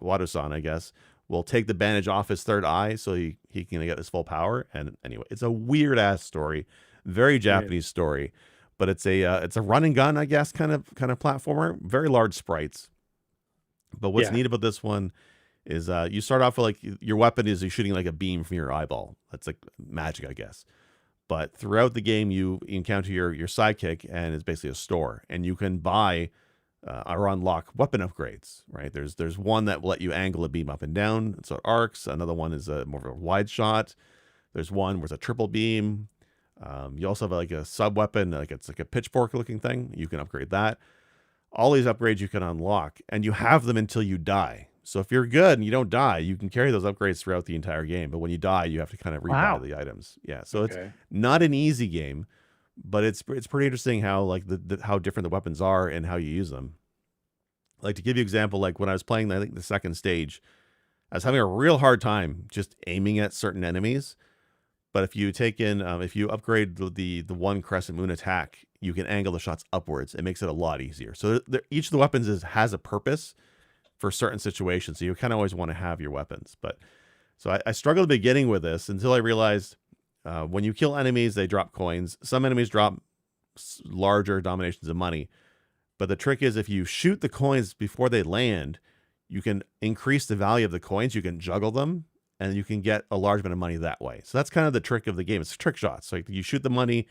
Wado-san, I guess, will take the bandage off his third eye so he can get his full power. And anyway, it's a weird ass story, very Japanese story, but it's a run and gun, I guess, kind of platformer, very large sprites. But what's Yeah. neat about this one is you start off with like your weapon is you're shooting like a beam from your eyeball. That's like magic, I guess. But throughout the game, you encounter your sidekick, and it's basically a store, and you can buy or unlock weapon upgrades. Right? There's one that will let you angle a beam up and down, so it arcs. Another one is more of a wide shot. There's one where it's a triple beam. You also have like a sub weapon, like it's like a pitchfork looking thing. You can upgrade that. All these upgrades you can unlock, and you have them until you die. So if you're good and you don't die, you can carry those upgrades throughout the entire game. But when you die, you have to kind of rebuy Wow. the items. Yeah, so it's Okay. not an easy game, but it's pretty interesting how like how different the weapons are and how you use them. Like to give you an example, like when I was playing, I think the second stage, I was having a real hard time just aiming at certain enemies. But if you if you upgrade the one crescent moon attack, you can angle the shots upwards. It makes it a lot easier. So each of the weapons has a purpose for certain situations. So you kind of always want to have your weapons. But so I struggled at the beginning with this until I realized when you kill enemies, they drop coins. Some enemies drop larger dominations of money. But the trick is if you shoot the coins before they land, you can increase the value of the coins. You can juggle them, and you can get a large amount of money that way. So that's kind of the trick of the game. It's trick shots. So you shoot the money,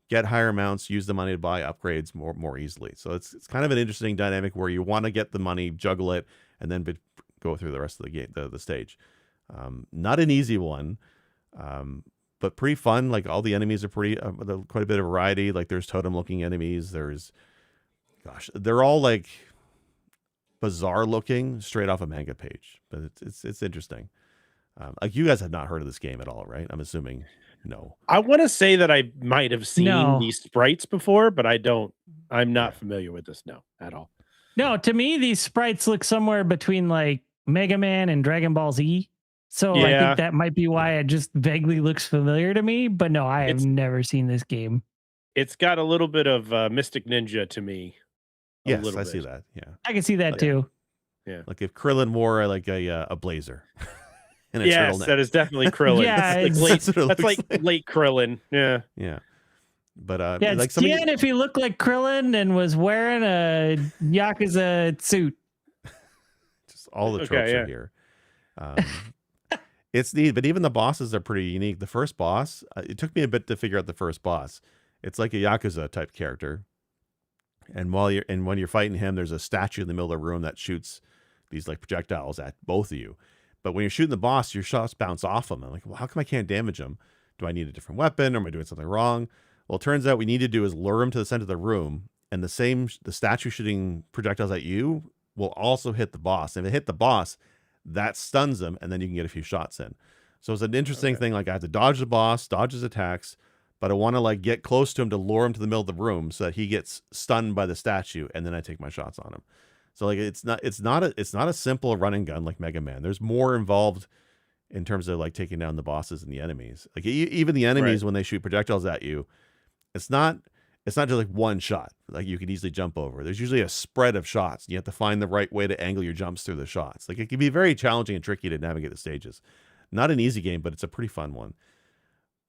get higher amounts, use the money to buy upgrades more easily. So it's kind of an interesting dynamic where you want to get the money, juggle it, and then go through the rest of the game, the stage. Not an easy one, but pretty fun. Like all the enemies are quite a bit of variety. Like there's totem-looking enemies. They're all like bizarre looking, straight off a manga page. But it's interesting. Like you guys have not heard of this game at all, right? I'm assuming no. I want to say that I might have seen No. these sprites before, but I'm not familiar with this, no, at all. No, to me, these sprites look somewhere between like Mega Man and Dragon Ball Z. So I Yeah. think that might be why it just vaguely looks familiar to me. But no, I have never seen this game. It's got a little bit of Mystic Ninja to me. Yes, I see that. Yeah, I can see that too. Yeah, like if Krillin wore like a blazer. And a yes, turtleneck. that is definitely Krillin. Yeah, that's like late Krillin. Yeah, yeah. But yeah, like it's Tien if he looked like Krillin and was wearing a Yakuza suit. Just all the tropes are here. It's neat, but even the bosses are pretty unique. The first boss, it took me a bit to figure out the first boss. It's like a Yakuza type character. And when you're fighting him, there's a statue in the middle of the room that shoots these like projectiles at both of you. But when you're shooting the boss, your shots bounce off him. I'm like, well, how come I can't damage him? Do I need a different weapon? Or am I doing something wrong? Well, it turns out we need to do is lure him to the center of the room, and the statue shooting projectiles at you will also hit the boss. And if it hit the boss, that stuns him, and then you can get a few shots in. So it's an interesting thing. Like I have to dodge the boss, dodge his attacks, but I want to like get close to him to lure him to the middle of the room so that he gets stunned by the statue, and then I take my shots on him. So like it's not a simple run and gun like Mega Man. There's more involved in terms of like taking down the bosses and the enemies. Like even the enemies when they shoot projectiles at you, it's not just like one shot like you could easily jump over. There's usually a spread of shots. You have to find the right way to angle your jumps through the shots. Like it can be very challenging and tricky to navigate the stages. Not an easy game, but it's a pretty fun one.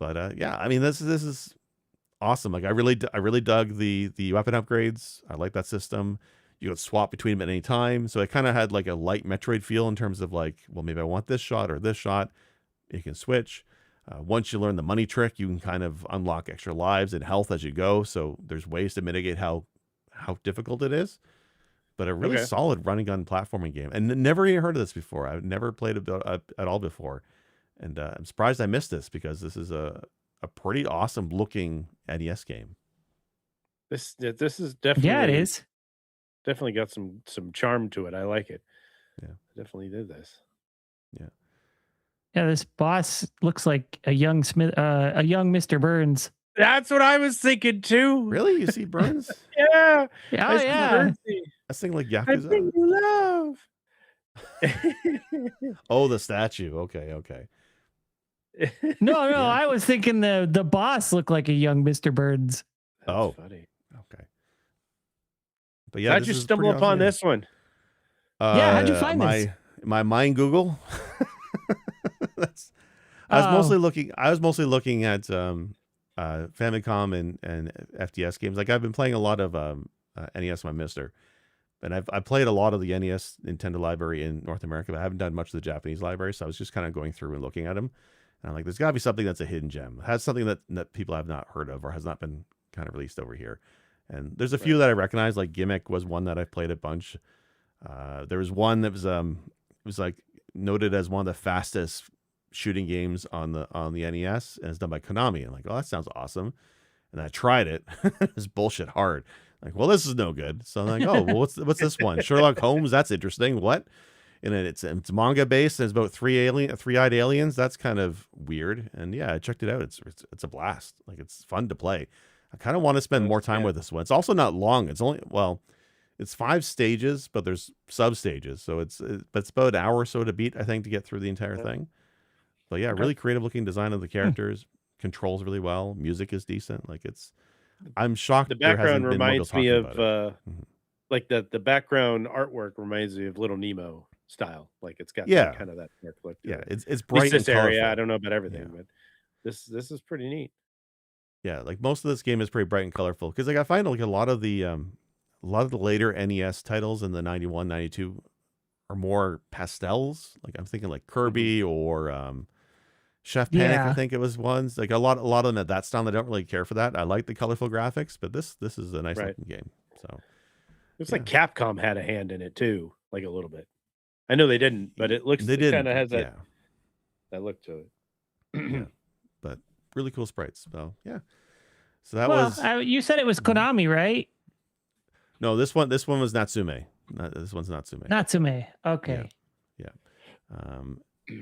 But yeah, I mean this is awesome. Like I really dug the weapon upgrades. I like that system. You could swap between them at any time. So it kind of had like a light Metroid feel in terms of like, well, maybe I want this shot or this shot. You can switch. Once you learn the money trick, you can kind of unlock extra lives and health as you go. So there's ways to mitigate how difficult it is. But a really solid running gun platforming game. And never even heard of this before. I've never played it at all before. And I'm surprised I missed this because this is a pretty awesome looking NES game. This is definitely it is. Definitely got some charm to it. I like it. Yeah, I definitely did this. Yeah. Yeah, this boss looks like a young Mr. Burns. That's what I was thinking too. Really? You see Burns? Yeah. Yeah. I sing like Yakuza. I think you love. Oh, the statue. Okay. No, I was thinking the boss looked like a young Mr. Burns. That's funny. Okay. But yeah, how'd you stumble upon this one? How'd you find this? My mind Google. I was mostly looking at Famicom and FDS games. Like I've been playing a lot of NES, my mister, and I played a lot of the NES Nintendo library in North America, but I haven't done much of the Japanese library. So I was just kind of going through and looking at them, and I'm like, there's got to be something that's a hidden gem, has something that people have not heard of or has not been kind of released over here. And there's a few that I recognize, like Gimmick was one that I played a bunch. There was one that was like noted as one of the fastest shooting games on the NES, and it's done by Konami. I'm like, oh, that sounds awesome. And I tried it. It's bullshit hard. Like, well, this is no good. So I'm like, oh, well, what's this one? Sherlock Holmes. That's interesting. What? And it's manga based. And it's about three-eyed aliens. That's kind of weird. And yeah, I checked it out. It's a blast. Like it's fun to play. I kind of want to spend more time with this one. It's also not long. It's 5 stages, but there's sub stages. So it's about an hour or so to beat, I think, to get through the entire thing. But yeah, really creative looking design of the characters, controls really well. Music is decent. Like I'm shocked. The background reminds me of like the background artwork reminds me of Little Nemo style. Like it's got kind of that dark look. Yeah, it's bright. This area, I don't know about everything, but this is pretty neat. Yeah, like most of this game is pretty bright and colorful because like I find like a lot of the later NES titles in the 91, 92 are more pastels. Like I'm thinking like Kirby or Chef Panic, I think it was ones. Like a lot of them at that style. I don't really care for that. I like the colorful graphics, but this is a nice looking game. So it's like Capcom had a hand in it too, like a little bit. I know they didn't, but it kind of has that look to it. Yeah, but really cool sprites. So yeah. So that was. You said it was Konami, right? No, this one was Natsume. This one's Natsume. Natsume. Okay. Yeah.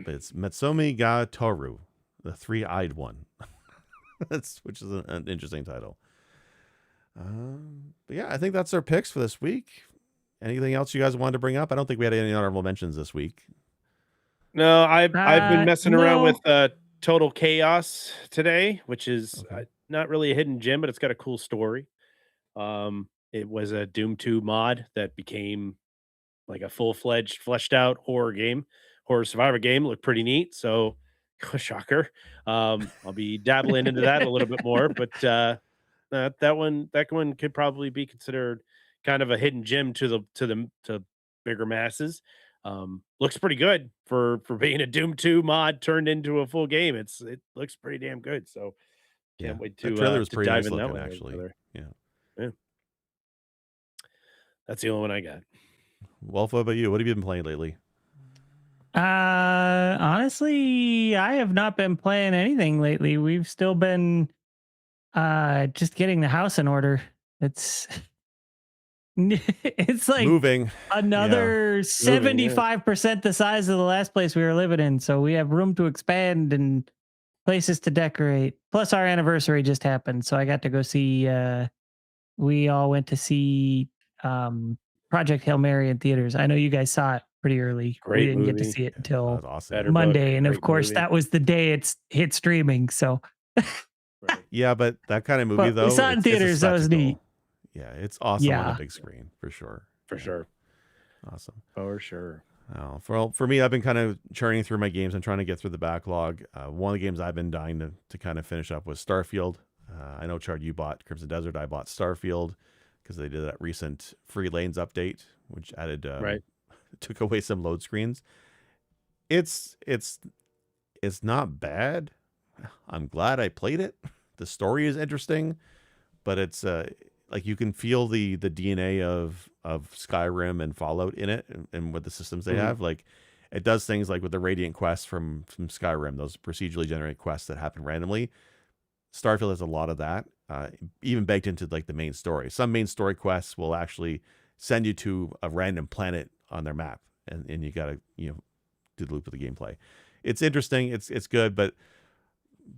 But it's Metsomi ga Toru, the three-eyed one. Which is an interesting title. But yeah, I think that's our picks for this week. Anything else you guys wanted to bring up? I don't think we had any honorable mentions this week. No, I've been messing around with Total Chaos today, which is not really a hidden gem, but it's got a cool story. It was a Doom 2 mod that became like a full-fledged, fleshed-out horror survivor game. Looked pretty neat, so shocker. I'll be dabbling into that a little bit more, but that one could probably be considered kind of a hidden gem to bigger masses. Looks pretty good for being a Doom 2 mod turned into a full game. It looks pretty damn good. So can't wait to the trailer was pretty dive nice in looking, that one actually. Yeah. That's the only one I got. Wolf, what about you? What have you been playing lately? Honestly, I have not been playing anything lately. We've still been just getting the house in order. It's like moving another 75% the size of the last place we were living in. So we have room to expand and places to decorate. Plus our anniversary just happened. So I got to go see, we all went to see Project Hail Mary in theaters. I know you guys saw it pretty early. Great we didn't movie. Get to see it until awesome. Monday. And of course, that was the day it's hit streaming. So yeah, but that kind of movie, though, we saw it in theaters. That was neat. Yeah, it's awesome on a big screen for sure. For sure. Awesome. For sure. For me, I've been kind of churning through my games and trying to get through the backlog. One of the games I've been dying to kind of finish up was Starfield. I know, Chard, you bought Crimson Desert. I bought Starfield because they did that recent Free Lanes update, which added took away some load screens. It's not bad. I'm glad I played it. The story is interesting, but it's like you can feel the DNA of Skyrim and Fallout in it, and with the systems they have. Like it does things like with the Radiant quests from Skyrim, those procedurally generated quests that happen randomly. Starfield has a lot of that, even baked into like the main story. Some main story quests will actually send you to a random planet on their map, and you gotta do the loop of the gameplay. It's interesting. It's good, but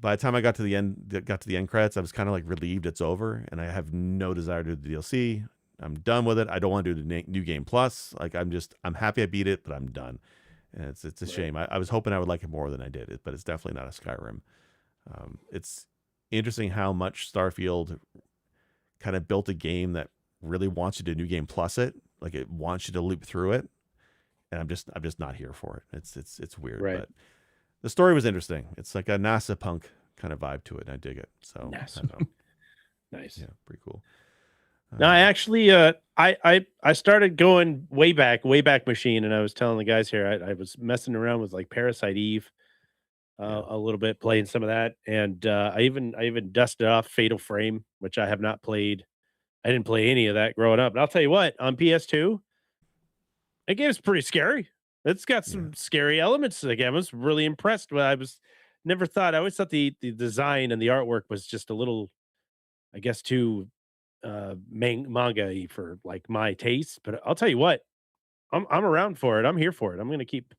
by the time I got to the end credits, I was kind of like relieved it's over, and I have no desire to do the DLC. I'm done with it. I don't want to do the new game plus. Like I'm happy I beat it, but I'm done. And it's a shame. I was hoping I would like it more than I did, but it's definitely not a Skyrim. It's interesting how much Starfield kind of built a game that really wants you to new game plus it. Like it wants you to loop through it, and I'm just not here for it. It's weird, but the story was interesting. It's like a NASA punk kind of vibe to it, and I dig it. So nice, yeah, pretty cool. No, I actually, I started going way back machine, and I was telling the guys here, I was messing around with like Parasite Eve, a little bit, playing some of that, and I even dusted off Fatal Frame, which I have not played. I didn't play any of that growing up, but I'll tell you what, on PS2, that game's pretty scary. It's got some scary elements to the game. I was really impressed. I always thought the design and the artwork was just a little, I guess, too manga-y for like my taste. But I'll tell you what, I'm around for it. I'm here for it. I'm gonna keep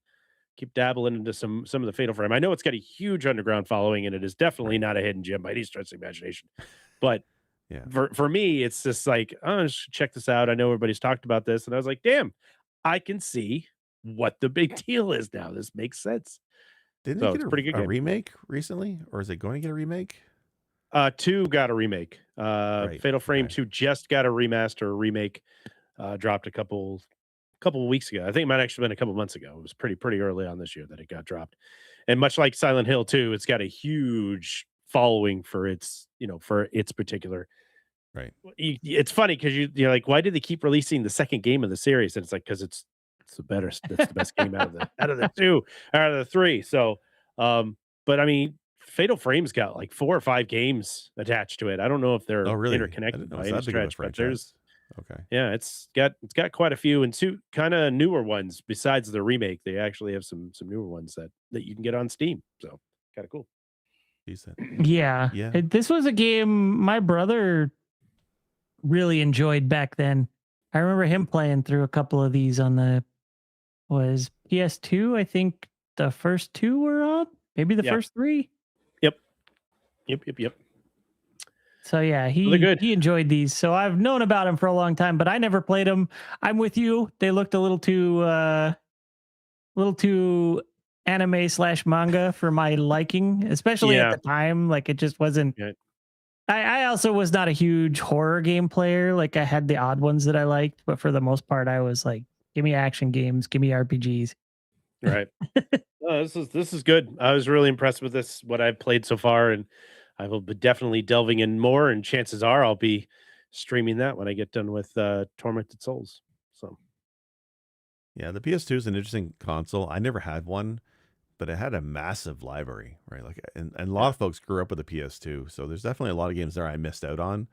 dabbling into some of the Fatal Frame. I know it's got a huge underground following, and it is definitely not a hidden gem by any stretch of the imagination. But for me, it's just like, oh, just check this out. I know everybody's talked about this, and I was like, damn, I can see what the big deal is now. This makes sense. Didn't it get a remake recently, or is it going to get a remake? 2 got a remake. Fatal Frame 2 just got a remaster, remake. Dropped a couple weeks ago. I think it might actually been a couple months ago. It was pretty early on this year that it got dropped. And much like Silent Hill 2, it's got a huge following for its particular. Right. It's funny because you're like, why did they keep releasing the second game of the series? And it's like, because it's the best game out of the 2, out of the 3. So but I mean, Fatal Frame's got like 4 or 5 games attached to it. I don't know if Oh, they're really? I didn't interconnected know by it's any that big of a stretch, but there's franchise. Okay. yeah, it's got quite a few and two kind of newer ones besides the remake. They actually have some newer ones that you can get on Steam. So kind of cool. Decent. Yeah. Yeah. This was a game my brother really enjoyed back then. I remember him playing through a couple of these on the was PS2. I think the first two were on, maybe the Yeah. first three. Yep. Yep. So yeah, Well, they're he good. he enjoyed these. So I've known about them for a long time, but I never played them. I'm with you. They looked a little too anime slash manga for my liking, especially at Yeah. the time. Like it just wasn't. Yeah. I also was not a huge horror game player. Like I had the odd ones that I liked, but for the most part, I was like, give me action games, give me RPGs. Right. Oh, this is good. I was really impressed with this, what I've played so far, and I will be definitely delving in more. And chances are I'll be streaming that when I get done with Tormented Souls. So Yeah, the PS2 is an interesting console. I never had one, but it had a massive library, right? Like, and a lot yeah, of folks grew up with the PS2, so there's definitely a lot of games there I missed out on.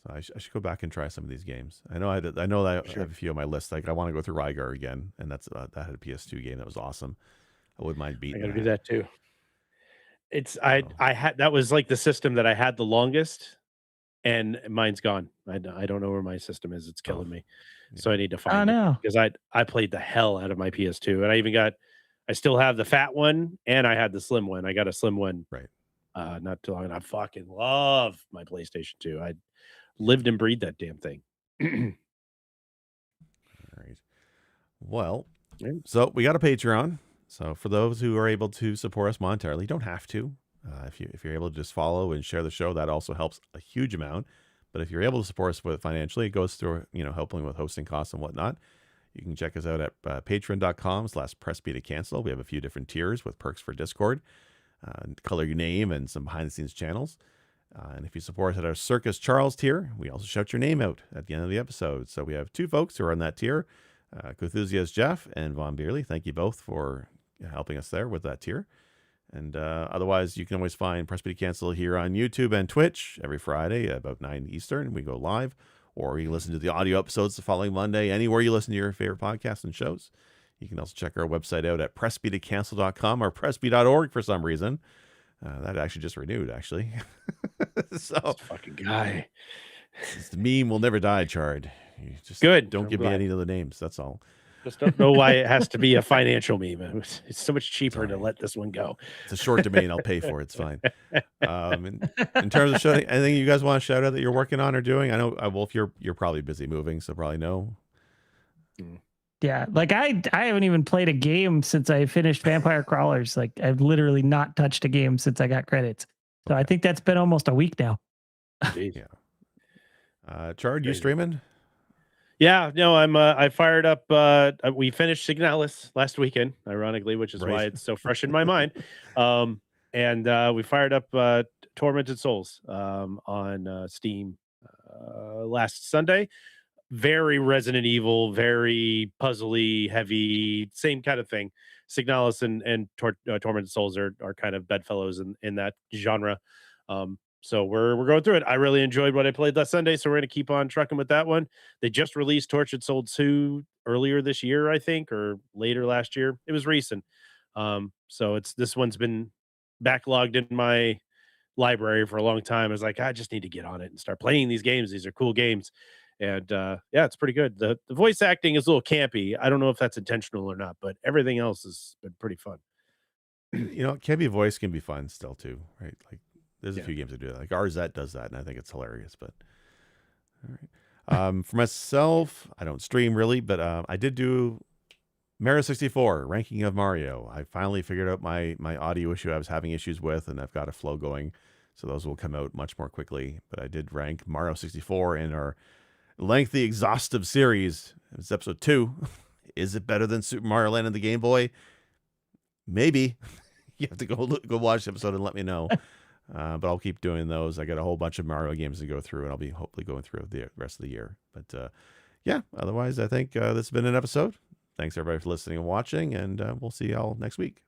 So I should go back and try some of these games. I know that I sure. have a few on my list. Like I want to go through Rygar again, and that had a PS2 game that was awesome. I wouldn't mind I beating got to do that. that too. It's So I had that was like the system that I had the longest, and mine's gone. I don't know where my system is. It's oh killing me. So yeah, I need to Oh find it no. because I played the hell out of my PS2, and I still have the fat one, and I had the slim one. I got a slim one right. not too long, and I fucking love my PlayStation 2. I lived and breathed that damn thing. All right. Well, Yeah, so we got a Patreon. So for those who are able to support us monetarily, you don't have to. If you're able to just follow and share the show, that also helps a huge amount. But if you're able to support us with financially, it goes through helping with hosting costs and whatnot. You can check us out at patreon.com/pressb to cancel. We have a few different tiers with perks for Discord, color your name, and some behind the scenes channels. And if you support us at our Circus Charles tier, we also shout your name out at the end of the episode. So we have two folks who are on that tier, Cthulhusiast Jeff and Von Beerley. Thank you both for helping us there with that tier. And otherwise, you can always find Press B to Cancel here on YouTube and Twitch every Friday at about 9 Eastern. We go live, or you can listen to the audio episodes the following Monday, anywhere you listen to your favorite podcasts and shows. You can also check our website out at pressbtocancel.com or pressb.org for some reason. That actually just renewed, actually. So, this fucking guy. the meme will never die, Chard. You just Good. don't I'm give me glad. any other names. That's all. Just don't know why it has to be a financial meme. It's so much cheaper to Sorry. let this one go. It's a short domain. I'll pay for it. It's fine. In terms of shouting, anything you guys want to shout out that you're working on or doing? I know, Wolf, you're probably busy moving, so probably no. Yeah, like I haven't even played a game since I finished Vampire Crawlers. Like I've literally not touched a game since I got credits. So I think that's been almost a week now. Jeez. Yeah. Chard, you Crazy. streaming? Yeah, no, I fired up. We finished Signalis last weekend, ironically, which is why Right. it's so fresh in my mind. And we fired up Tormented Souls on Steam last Sunday. Very Resident Evil, very puzzly, heavy, same kind of thing. Signalis and Tormented Souls are kind of bedfellows in that genre. So we're going through it. I really enjoyed what I played last Sunday, so we're going to keep on trucking with that one. They just released Tortured Soul 2 earlier this year, I think, or later last year. It was recent. So this one's been backlogged in my library for a long time. I was like, I just need to get on it and start playing these games. These are cool games. And yeah, it's pretty good. The voice acting is a little campy. I don't know if that's intentional or not, but everything else has been pretty fun. Campy voice can be fun still too, right? Like there's a Yeah. few games that do that. Like RZ does that, and I think it's hilarious. But all right. For myself, I don't stream really, but I did do Mario 64 ranking of Mario. I finally figured out my audio issue I was having issues with, and I've got a flow going, so those will come out much more quickly. But I did rank Mario 64 in our lengthy, exhaustive series. It's episode 2. Is it better than Super Mario Land on the Game Boy? Maybe. You have to go watch the episode and let me know. But I'll keep doing those. I got a whole bunch of Mario games to go through, and I'll be hopefully going through the rest of the year. But yeah, otherwise, I think this has been an episode. Thanks everybody for listening and watching, and we'll see y'all next week.